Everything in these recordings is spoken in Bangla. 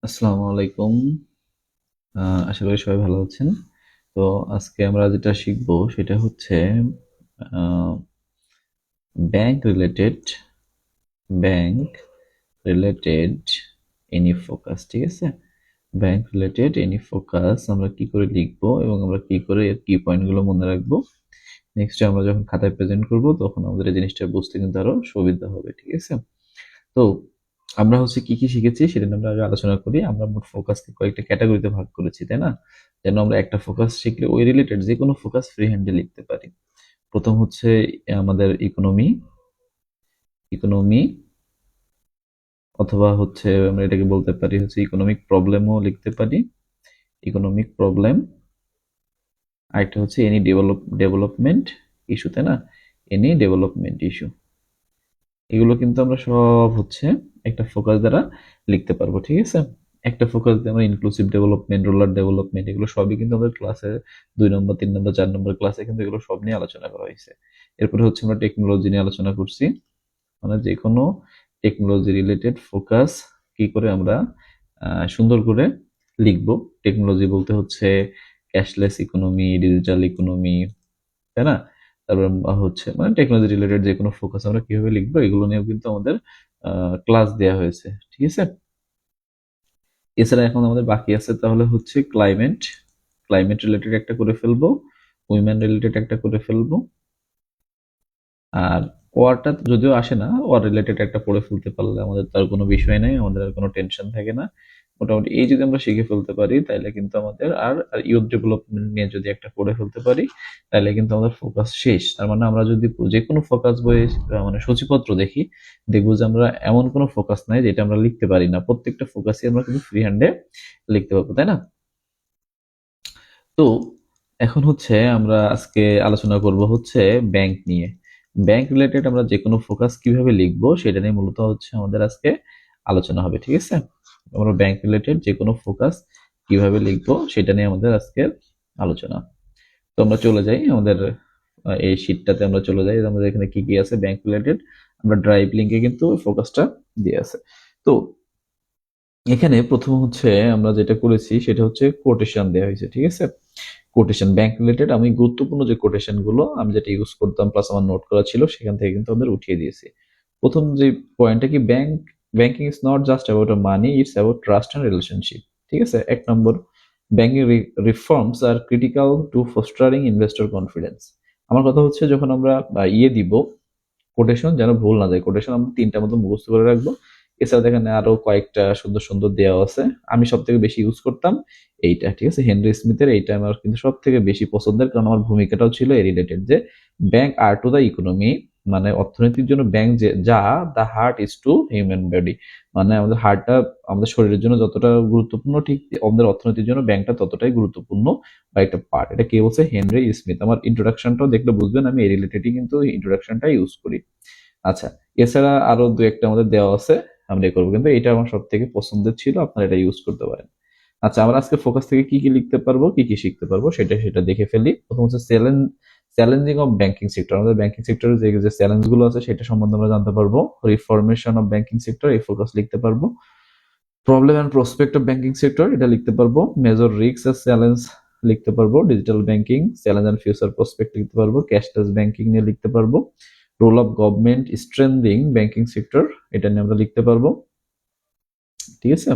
আসসালামু আলাইকুম। আশা করি সবাই ভালো আছেন। তো আজকে আমরা যেটা শিখবো সেটা হচ্ছে আহ, bank related bank related any focus, ঠিক আছে? ব্যাংক রিলেটেড এনি ফোকাস আমরা কি করে লিখবো এবং আমরা কি করে এর কি পয়েন্টগুলো মনে রাখবো, নেক্সট আমরা যখন খাতায় প্রেজেন্ট করব তখন আমাদের এই জিনিসটা বুঝতে কিন্তু আরো সুবিধা হবে, ঠিক আছে? তো আমরা হচ্ছে কি কি শিখেছি সেটা নিয়ে আমরা আগে আলোচনা করি। আমরা মোট ফোকাসকে কয়েকটা ক্যাটাগরিতে ভাগ করেছি, তাই না? যেন আমরা একটা ফোকাস শিখলে ওই রিলেটেড যে কোনো ফোকাস ফ্রি হ্যান্ডে লিখতে পারি। প্রথম হচ্ছে আমাদের ইকোনমি। ইকোনমি অথবা হচ্ছে আমরা এটাকে বলতে পারি হচ্ছে ইকোনমিক প্রবলেমও লিখতে পারি। Economic problem. আরেকটা হচ্ছে এনি ডেভেলপমেন্ট ইস্যু, তাই না? Any development issue. এগুলো কিন্তু আমরা সব হচ্ছে একটা ফোকাস দ্বারা লিখতে পারবো, ঠিক আছে? একটা ফোকাস দিয়ে আমরা ইনক্লুসিভ ডেভেলপমেন্ট, রুরাল ডেভেলপমেন্ট, এগুলো সবই কিন্তু আমাদের ক্লাসে 2 নম্বর, 3 নম্বর, 4 নম্বর ক্লাসে কিন্তু এগুলো সব নিয়ে আলোচনা করা হয়েছে। এরপরে হচ্ছে আমরা টেকনোলজি নিয়ে আলোচনা করছি, মানে যে কোনো টেকনোলজি রিলেটেড ফোকাস কি করে আমরা সুন্দর করে লিখবো। টেকনোলজি বলতে হচ্ছে ক্যাশলেস ইকোনমি, ডিজিটাল ইকোনমি, তাই না? তারপর হচ্ছে মানে টেকনোলজি রিলেটেড যে কোনো ফোকাস আমরা কিভাবে লিখবো এগুলো নিয়েও কিন্তু আমাদের ক্লাস দেওয়া হয়েছে, ঠিক আছে? এছাড়া এখন আমাদের বাকি আছে তাহলে হচ্ছে ক্লাইমেট। ক্লাইমেট রিলেটেড একটা করে ফেলবো, উইমেন রিলেটেড একটা করে ফেলবো, আর ওয়ারটা যদিও আসে না, ওয়ার রিলেটেড একটা পড়ে ফেলতে পারলে আমাদের তার কোনো বিষয় নাই, আমাদের আর কোনো টেনশন থাকে না। মোটামুটি এই যদি আমরা শিখে ফেলতে পারি তাহলে কিন্তু আমাদের আর ইউথ ডেভেলপমেন্ট নিয়ে যদি একটা পড়ে ফেলতে পারি তাহলে কিন্তু আমাদের ফোকাস শেষ। তার মানে আমরা যদি যে কোনো ফোকাস বই মানে সূচিপত্র দেখি, দেখবো যে আমরা এমন কোনো ফোকাস নাই যেটা আমরা লিখতে পারি না, প্রত্যেকটা ফোকাসই আমরা কিন্তু ফ্রি হ্যান্ডে লিখতে পারবো, তাই না? তো এখন হচ্ছে আমরা আজকে আলোচনা করব হচ্ছে ব্যাংক নিয়ে। ব্যাংক রিলেটেড আমরা যে কোনো ফোকাস কিভাবে লিখবো সেটা নিয়ে মূলত হচ্ছে আমাদের আজকে আলোচনা হবে, ঠিক আছে? আমরা ব্যাংক রিলেটেড যে কোনো ফোকাস কিভাবে লিখবো সেটা নিয়ে আমাদের আজকের আলোচনা। তো আমরা চলে যাই আমাদের এই শীটটাতে, আমরা চলে যাই আমাদের এখানে কি কি আছে ব্যাংক রিলেটেড। আমরা ড্রাইভ লিঙ্কে কিন্তু ফোকাসটা দিয়ে আছে। তো এখানে প্রথম হচ্ছে আমরা যেটা করেছি সেটা হচ্ছে কোটেশন দেওয়া হয়েছে, ঠিক আছে? কোটেশন ব্যাংক রিলেটেড আমি গুরুত্বপূর্ণ যে কোটেশন গুলো আমি যেটা ইউজ করতাম প্লাস আমার নোট করা ছিল সেখান থেকে কিন্তু আমাদের উঠিয়ে দিয়েছি। প্রথম যে পয়েন্টটা কি, banking is not just about a money, it's about trust and relationship, ঠিক আছে? 1 number, banking reforms are critical to fostering investor confidence. আমার কথা হচ্ছে যখন আমরা দিব কোটেশন যেন ভুল না যায়, কোটেশন আমরা 3টার মতো মুখস্থ করে রাখবো। এছাড়া দেখেন আরো কয়েকটা সুন্দর সুন্দর দেওয়া আছে, আমি সব থেকে বেশি ইউজ করতাম এইটা, ঠিক আছে? হেনরি স্মিথের এইটা আমার কিন্তু সব থেকে বেশি পছন্দের, কারণ আমার ভূমিকাটাও ছিল এই রিলেটেড যে bank are to the economy, মানে অর্থনীতির জন্য ব্যাংক যে যা the heart is to human body, মানে আমাদের হার্টটা আমাদের শরীরের জন্য যতটা গুরুত্বপূর্ণ ঠিক আমাদের অর্থনীতির জন্য ব্যাংকটা ততটাই গুরুত্বপূর্ণ বা একটা পার্ট। এটা কে বলছে? Henry Smith. আমার ইন্ট্রোডাকশনটাও দেখলে বুঝবেন আমি এই রিলেটেডই কিন্তু ইন্ট্রোডাকশনটা ইউজ করি। আচ্ছা, এছাড়া আরো দু একটা আমাদের দেওয়া আছে, আমরা করবো, কিন্তু এটা আমার সব থেকে পছন্দের ছিল, আপনারা এটা ইউজ করতে পারেন। আচ্ছা, আমরা আজকে ফোকাস থেকে কি কি লিখতে পারবো, কি কি শিখতে পারবো সেটা সেটা দেখে ফেলি। প্রথম হচ্ছে চ্যালেঞ্জিং অফ ব্যাংকিং সেক্টর। আমাদের ব্যাংকিং সেক্টরে যে যে চ্যালেঞ্জ গুলো আছে সেটা সম্বন্ধে আমরা জানতে পারবো। রিফরমেশন অফ ব্যাংকিং সেক্টর, এই ফোকাস লিখতে পারবো। Problem and prospect of banking sector, এটা লিখতে পারবো। মেজর রিস্ক আর চ্যালেঞ্জ লিখতে পারবো। Digital banking challenge and future prospect লিখতে পারবো। ক্যাশলেস ব্যাংকিং নিয়ে লিখতে পারবো। Role of government strengthening banking sector, এটা নিয়ে আমরা লিখতে পারবো, ঠিক আছে?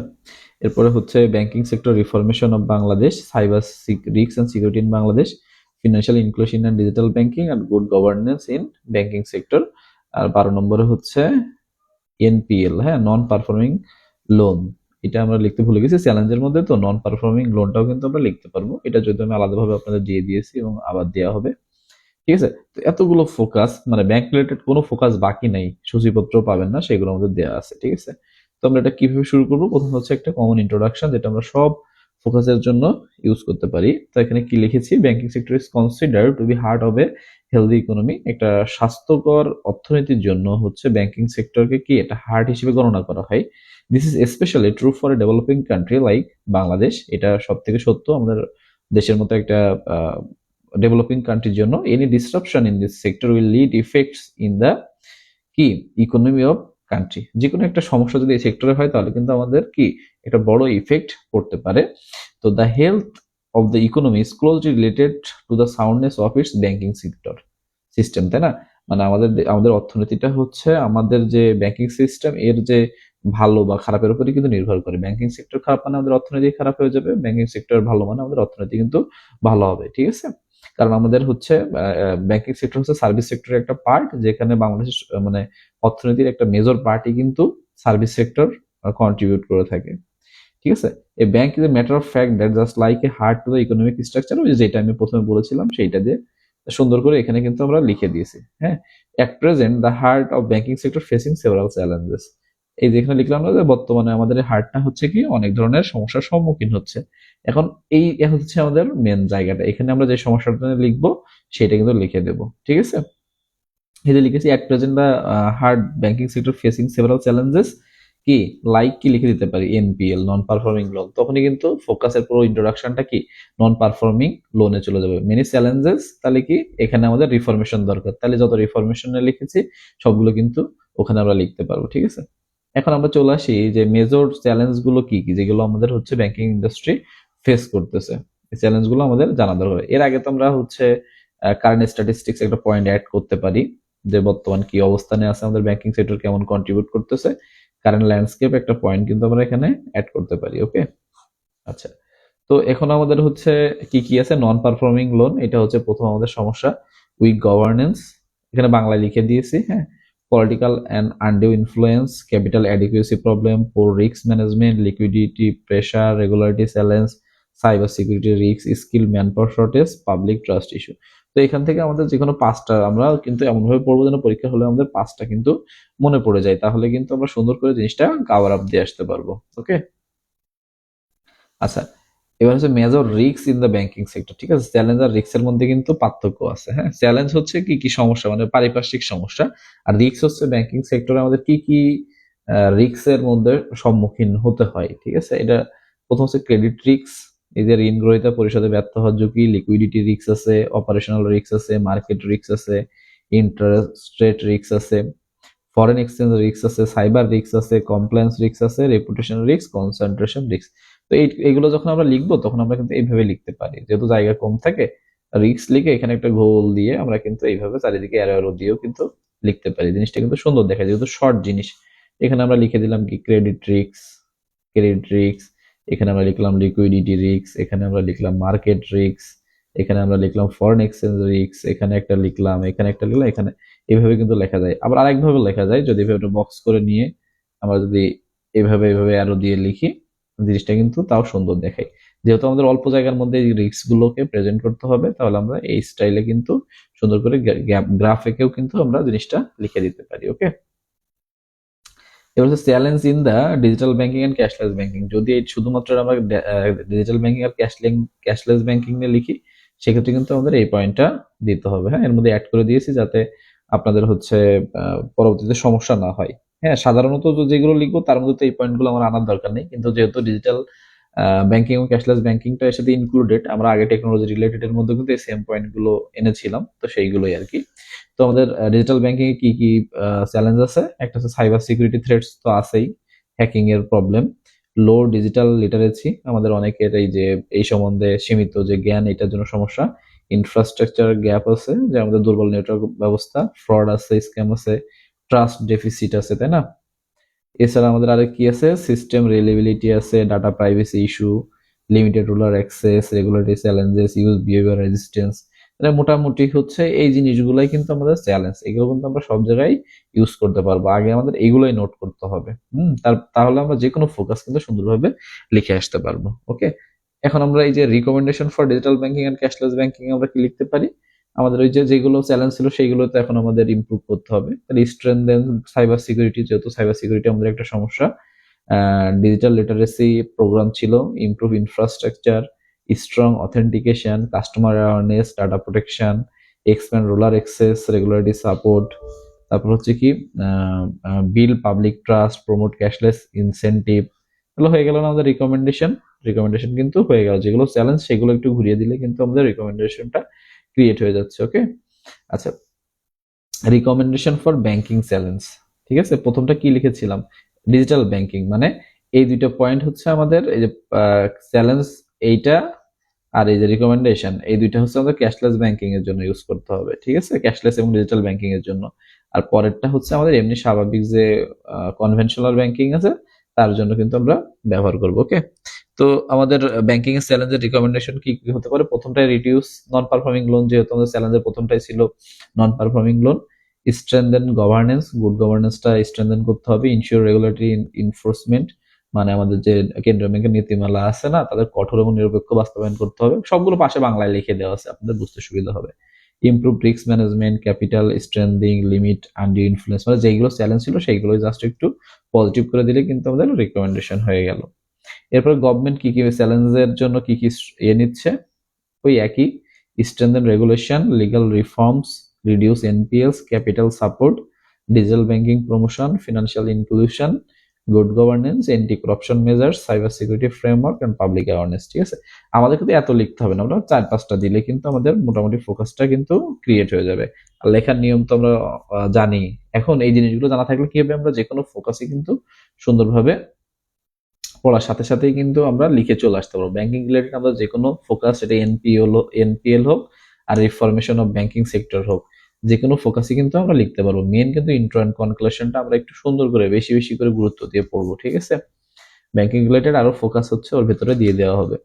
এরপরে হচ্ছে banking sector reformation of Bangladesh, cyber risk and security in Bangladesh, financial inclusion and digital banking and good governance in banking sector. আর 12 নম্বরে হচ্ছে এনপিএল, হ্যাঁ, নন পারফর্মিং লোন, এটা আমরা লিখতে ভুলে গেছি চ্যালেঞ্জের মধ্যে। তো নন পারফর্মিং লোনটাও কিন্তু আমরা লিখতে পারবো, এটা যদি আমি আলাদাভাবে আপনাদের দিয়ে দিয়েছি এবং আবার দেওয়া হবে, ঠিক আছে? তো এতগুলো ফোকাস, মানে ব্যাংক রিলেটেড কোনো ফোকাস বাকি নাই, সূচিপত্র পাবেন না, সেগুলো আমাদের দেওয়া আছে, ঠিক আছে? তো আমরা এটা কিভাবে শুরু করবো? প্রথম হচ্ছে একটা কমন ইন্ট্রোডাকশন, যেটা আমরা সব ফোকাসের জন্য ইউজ করতে পারি। তো এখানে কি লিখেছি? Banking sector is considered to be heart of a healthy economy. একটা স্বাস্থ্যকর অর্থনীতির জন্য হচ্ছে ব্যাংকিং সেক্টরকে কি এটা হার্ট হিসেবে গণনা করা হয়। This is specially true for a developing country like Bangladesh. এটা সব থেকে সত্য আমাদের দেশের মতো একটা ডেভেলপিং কান্ট্রির জন্য। Any disruption in this sector will lead effects in the কি ইকোনমি অফ কান্ট্রি। যে কোনো একটা সমস্যা যদি এই সেক্টরে হয় তাহলে কিন্তু আমাদের কি একটা বড় ইফেক্ট পড়তে পারে। তো the health of the economy is closely related to the soundness of its banking sector system, তাই না? মানে আমাদের আমাদের অর্থনীতিটা হচ্ছে আমাদের যে ব্যাংকিং সিস্টেম এর যে ভালো বা খারাপের উপরে কিন্তু নির্ভর করে। ব্যাংকিং সেক্টর খারাপ মানে আমাদের অর্থনীতি খারাপ হয়ে যাবে, ব্যাংকিং সেক্টর ভালো মানে আমাদের অর্থনীতি কিন্তু ভালো হবে, ঠিক আছে? কারণ আমাদের হচ্ছে ব্যাংকিং সেক্টর হচ্ছে সার্ভিস সেক্টরের একটা পার্ট, যেখানে বাংলাদেশের মানে অর্থনীতির একটা মেজর পার্টই কিন্তু সার্ভিস সেক্টর কন্ট্রিবিউট করে থাকে, ঠিক আছে? A bank is a matter of fact that just like a heart to the economic structure, ওই যেটা আমি প্রথমে বলেছিলাম সেইটা দিয়ে সুন্দর করে এখানে কিন্তু আমরা লিখে দিয়েছি। হ্যাঁ, at present the heart of banking sector facing several challenges. এই যে এখানে লিখলাম না যে বর্তমানে আমাদের হার্টটা হচ্ছে কি অনেক ধরনের সমস্যার সম্মুখীন হচ্ছে। এখন এই হচ্ছে আমাদের মেন জায়গাটা, এখানে আমরা যে সমস্যাটা লিখবো সেটা কিন্তু লিখে দেবো, ঠিক আছে? এই যে লিখেছি at present the hard banking sector facing several challenges, কি লাইক কি লিখে দিতে পারি এনপিএল, নন পারফর্মিং লোন। তখনই কিন্তু ফোকাসের পুরো ইন্ট্রোডাকশনটা কি নন পারফর্মিং লোনে চলে যাবে। মেনি চ্যালেঞ্জেস, তাহলে কি এখানে আমাদের রিফরমেশন দরকার, তাহলে যত রিফরমেশনে লিখেছি সবগুলো কিন্তু ওখানে আমরা লিখতে পারবো, ঠিক আছে? এখন আমরা চলে আসি যে মেজর চ্যালেঞ্জ গুলো কি কি যেগুলো আমাদের হচ্ছে ব্যাংকিং ইন্ডাস্ট্রি ফেস করতেছে। এই চ্যালেঞ্জ গুলো আমাদের জানা দরকার। এর আগে তো আমরা হচ্ছে কারেন্ট স্ট্যাটিস্টিক্স একটা পয়েন্ট অ্যাড করতে পারি, যে বর্তমান কি অবস্থানে আছে আমাদের ব্যাংকিং সেক্টর, কেমন কন্ট্রিবিউট করতেছে, কারেন্ট ল্যান্ডস্কেপ একটা পয়েন্ট কিন্তু আমরা এখানে অ্যাড করতে পারি। ওকে, আচ্ছা। তো এখন আমাদের হচ্ছে কি কি আছে, নন পারফর্মিং লোন, এটা হচ্ছে প্রথম আমাদের সমস্যা। উইক গভর্নেন্স, এখানে বাংলায় লিখে দিয়েছি, হ্যাঁ। Political and undue influence, capital adequacy problem, poor risk management, liquidity pressure, regularity challenge, cyber security risk, skill man power shortage, public trust issue. তো এখান থেকে আমাদের যে কোনো পাঁচটা আমরা কিন্তু এমনভাবে পড়বো যেন পরীক্ষা হলে আমাদের পাঁচটা কিন্তু মনে পড়ে যায়, তাহলে কিন্তু আমরা সুন্দর করে জিনিসটা কাভার আপ দিয়ে আসতে পারবো। ওকে, আচ্ছা। এবার হচ্ছে major risk in the banking sector, ঠিক আছে? চ্যালেঞ্জ আর রিস্কের মধ্যে কিন্তু পার্থক্য আছে, হ্যাঁ। চ্যালেঞ্জ হচ্ছে কি কি সমস্যা, মানে পারিপার্শ্বিক সমস্যা, আর রিস্ক হচ্ছে ব্যাংকিং সেক্টরে আমাদের কি কি রিস্কের মধ্যে সম্মুখীন হতে হয়, ঠিক আছে? এটা প্রথম হচ্ছে ক্রেডিট রিস্ক, এই যে ঋণ গ্রহীতা পরিশোধে ব্যর্থ হওয়ার ঝুঁকি, লিকুইডিটি রিস্ক আছে, অপারেশনাল রিস্ক আছে, মার্কেট রিস্ক আছে, ইন্টারেস্ট রেট রিস্ক আছে, ফরেন এক্সচেঞ্জ রিস্ক আছে, সাইবার রিস্ক আছে, কমপ্লায়েন্স রিস্ক আছে, রেপুটেশন রিস্ক, কনসেন্ট্রেশন রিস্ক। তো এইগুলো যখন আমরা লিখবো তখন আমরা কিন্তু এইভাবে লিখতে পারি, যেহেতু জায়গা কম থাকে, রিস্ক লিখে এখানে একটা গোল দিয়ে আমরা কিন্তু এইভাবে চারিদিকে অ্যারো অ্যারো দিয়েও কিন্তু লিখতে পারি। জিনিসটা কিন্তু সুন্দর দেখায়, যেহেতু শর্ট জিনিস। এখানে আমরা লিখে দিলাম কি ক্রেডিট রিস্ক, এখানে আমরা লিখলাম লিকুইডিটি রিস্ক, এখানে আমরা লিখলাম মার্কেট রিস্ক, এখানে আমরা লিখলাম ফরেন এক্সচেঞ্জ রিস্ক, এখানে একটা লিখলাম, এখানে একটা লিখলাম, এখানে এইভাবে কিন্তু লেখা যায়। আবার আরেকভাবে লেখা যায়, যদি এভাবে বক্স করে নিয়ে আমরা যদি এভাবে অ্যারো দিয়ে লিখি, জিনিসটা কিন্তু তাও সুন্দর দেখায়। যেহেতু আমাদের অল্প জায়গার মধ্যে এই রিস্ক গুলোকে প্রেজেন্ট করতে হবে, তাহলে আমরা এই স্টাইলে কিন্তু সুন্দর করে গ্রাফ এঁকেও কিন্তু আমরা জিনিসটা লিখে দিতে পারি। ওকে, এবার হচ্ছে challenge in the digital banking and cashless banking. যদি এই শুধুমাত্র আমরা ডিজিটাল ব্যাংকিং আর ক্যাশলেস ব্যাংকিং নিয়ে লিখি, সেক্ষেত্রে কিন্তু আমাদের এই পয়েন্টটা দিতে হবে। হ্যাঁ, এর মধ্যে অ্যাড করে দিয়েছি যাতে আপনাদের হচ্ছে পরবর্তীতে সমস্যা না হয়। হ্যাঁ, সাধারণত যেগুলো লিখবো তার মধ্যে তো এই পয়েন্টগুলো আমার আনার দরকার নেই, কিন্তু যেহেতু ডিজিটাল ব্যাংকিং এবং ক্যাশলেস ব্যাংকিংটা এর সাথে ইনক্লুডেড, আমরা আগে টেকনোলজি রিলেটেড এর মধ্যে কিন্তু এই সেম পয়েন্টগুলো এনেছিলাম, তো সেইগুলোই আর কি। তো আমাদের ডিজিটাল ব্যাংকিং এ কি কি চ্যালেঞ্জ আছে, একটা হচ্ছে সাইবার সিকিউরিটি থ্রেটস তো আছেই, হ্যাকিং এর প্রবলেম, লো ডিজিটাল লিটারেসি, আমাদের অনেকের এই যে এই সম্বন্ধে সীমিত যে জ্ঞান, এটার জন্য সমস্যা, ইনফ্রাস্ট্রাকচার গ্যাপ আছে, যে আমাদের দুর্বল নেটওয়ার্ক ব্যবস্থা, ফ্রড আছে, স্ক্যাম আছে, ট্রাস্ট ডেফিসিট আছে, তাই না? এছাড়া আমাদের আরেক কি আছে, সিস্টেম রিলেবিলিটি আছে, data privacy issue, limited ruler access, regulatory challenges, use behaviour resistance. এটা মোটামুটি হচ্ছে এই জিনিসগুলাই কিন্তু আমাদের চ্যালেঞ্জ, এগুলো কিন্তু আমরা সব জায়গায় ইউজ করতে পারবো। আগে আমাদের এগুলোই নোট করতে হবে, তাহলে আমরা যে কোনো ফোকাস কিন্তু সুন্দরভাবে লিখে আসতে পারবো। ওকে, এখন আমরা এই যে recommendation for digital banking and cashless banking আমরা কি লিখতে পারি, আমাদের ওই যে যেগুলো চ্যালেঞ্জ ছিল সেইগুলো তো এখন আমাদের ইমপ্রুভ করতে হবে। তাহলে স্ট্রেনথেন সাইবার সিকিউরিটি, যেহেতু সাইবার সিকিউরিটি আমাদের একটা সমস্যা, ডিজিটাল লিটারেসি প্রোগ্রাম ছিল, improve infrastructure, strong authentication, customer awareness, data protection, expand rural access, regularity support. তারপর হচ্ছে কি build public trust, promote cashless incentive. তাহলে হয়ে গেল না আমাদের রিকমেন্ডেশন কিন্তু হয়ে গেল। যেগুলো চ্যালেঞ্জ সেগুলো একটু ঘুরিয়ে দিলে কিন্তু আমাদের রিকমেন্ডেশনটা ক্রিয়েট হয়ে যাচ্ছে। ওকে, আচ্ছা। রিকমেন্ডেশন ফর ব্যাংকিং চ্যালেঞ্জ, ঠিক আছে? প্রথমটা কি লিখেছিলাম, ডিজিটাল ব্যাংকিং মানে এই দুইটা পয়েন্ট হচ্ছে আমাদের, এই যে চ্যালেঞ্জ এইটা আর এই যে রিকমেন্ডেশন, এই দুইটা হচ্ছে আমাদের ক্যাশলেস ব্যাংকিং এর জন্য ইউজ করতে হবে, ঠিক আছে, ক্যাশলেস এবং ডিজিটাল ব্যাংকিং এর জন্য। আর পরেরটা হচ্ছে আমাদের এমনি স্বাভাবিক যে কনভেনশনাল ব্যাংকিং আছে তার জন্য কিন্তু আমরা ব্যবহার করব। ওকে, তো আমাদের ব্যাংকিং এর চ্যালেঞ্জের রিকমেন্ডেশন কি কি হতে পারে? প্রথমটাই রিডিউস নন পারফর্মিং লোন, যেহেতু আমাদের চ্যালেঞ্জের প্রথমটাই ছিল non performing loan. Strengthen governance, good গভর্নেন্সটা স্ট্রেনদেন করতে হবে। ইনশিওর রেগুলেটরি ইনফোর্সমেন্ট, মানে আমাদের যে কেন্দ্রীয় ব্যাংকের নীতিমালা আছে না, তাদের কঠোর এবং নিরপেক্ষ বাস্তবায়ন করতে হবে। সবগুলো পাশে বাংলায় লিখে দেওয়া আছে, আপনাদের বুঝতে সুবিধা হবে। Improve risk management, capital strengthening, limit under influence, মানে যেগুলো চ্যালেঞ্জ ছিল সেইগুলো জাস্ট একটু পজিটিভ করে দিলে কিন্তু আমাদের রিকমেন্ডেশন হয়ে গেল। এরপর গভর্নমেন্ট কি কি চ্যালেঞ্জের জন্য কি কি নিচ্ছে, ওই একই, strengthen regulation, legal reforms, reduce NPLs, capital support, digital banking promotion, financial inclusion, good governance, anti corruption measures, cyber security framework and public awareness. ঠিক আছে, আমাদের কিন্তু এত লিখতে হবে না, আমরা 4-5টা দিলে কিন্তু আমাদের মোটামুটি ফোকাসটা কিন্তু ক্রিয়েট হয়ে যাবে। আর লেখার নিয়ম তো আমরা জানি। এখন এই জিনিসগুলো জানা থাকলে কি হবে, আমরা যে কোনো ফোকাসই কিন্তু সুন্দরভাবে পড়ার সাথে সাথেই কিন্তু আমরা লিখে চলে আসতে পারবো। ব্যাংকিং রিলেটেড আমরা যে কোনো ফোকাস, সেটা এনপিএল হোক আর রিফরমেশন অফ ব্যাংকিং সেক্টর হোক, যে কোনো ফোকাসই কিন্তু আমরা লিখতে পারবো। মেন কিন্তু ইন্ট্রো অ্যান্ড কনক্লুশনটা আমরা একটু সুন্দর করে বেশি বেশি করে গুরুত্ব দিয়ে পড়বো, ঠিক আছে। ব্যাংকিং রিলেটেড আরো ফোকাস হচ্ছে ওর ভেতরে দিয়ে দেওয়া হবে।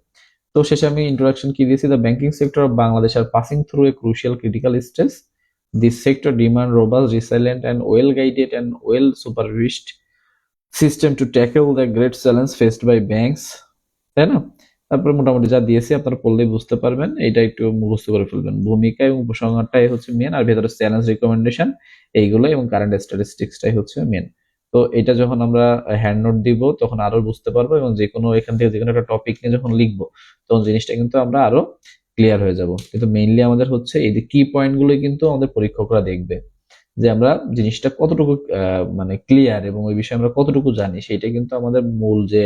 তো শেষে আমি ইন্ট্রোডাকশন কি দিয়েছি, the banking sector of Bangladesh are passing through a crucial critical stage. This sector demand robust, resilient and well guided and well supervised system to tackle the great challenge faced by banks, তাই না? তারপরে মোটামুটি যা দিয়েছি আপনারা পড়লেই বুঝতে পারবেন, এটা একটু মুখস্থ করে ফেলবেন। ভূমিকা এবং উপসংহারটাই হচ্ছে মেন, আর ভেতরে চ্যালেঞ্জ রিকমেন্ডেশন এইগুলো এবং কারেন্ট স্ট্যাটিস্টিক্সটাই হচ্ছে মেন। তো এটা যখন আমরা হ্যান্ড নোট দিব তখন আরো বুঝতে পারবো, এবং যে কোনো এখান থেকে যে কোনো একটা টপিক নিয়ে যখন লিখবো তখন জিনিসটা কিন্তু আমরা আরো ক্লিয়ার হয়ে যাব। কিন্তু মেইনলি আমাদের হচ্ছে এই যে কি পয়েন্টগুলোই কিন্তু আমাদের পরীক্ষকরা দেখবে, যে আমরা জিনিসটা কতটুকু মানে ক্লিয়ার এবং ওই বিষয়ে আমরা কতটুকু জানি, সেটা কিন্তু আমাদের মূল যে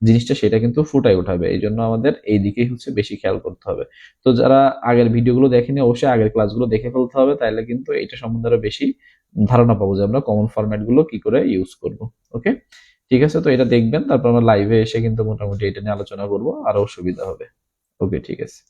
জিনিসটা সেটা কিন্তু ফুটাই উঠাবে। এই জন্য আমাদের এই দিকেই হচ্ছে বেশি খেয়াল করতে হবে। তো যারা আগের ভিডিওগুলো দেখেনি অবশ্যই আগের ক্লাসগুলো দেখে ফেলতে হবে, তাইলে কিন্তু এটা সম্বন্ধে আরো বেশি ধারণা পাবো যে আমরা কমন ফরম্যাট গুলো কি করে ইউজ করব। ওকে, ঠিক আছে, তো এটা দেখবেন, তারপর আমরা লাইভে এসে কিন্তু মোটামুটি এটা নিয়ে আলোচনা করবো, আরো সুবিধা হবে। ওকে, ঠিক আছে।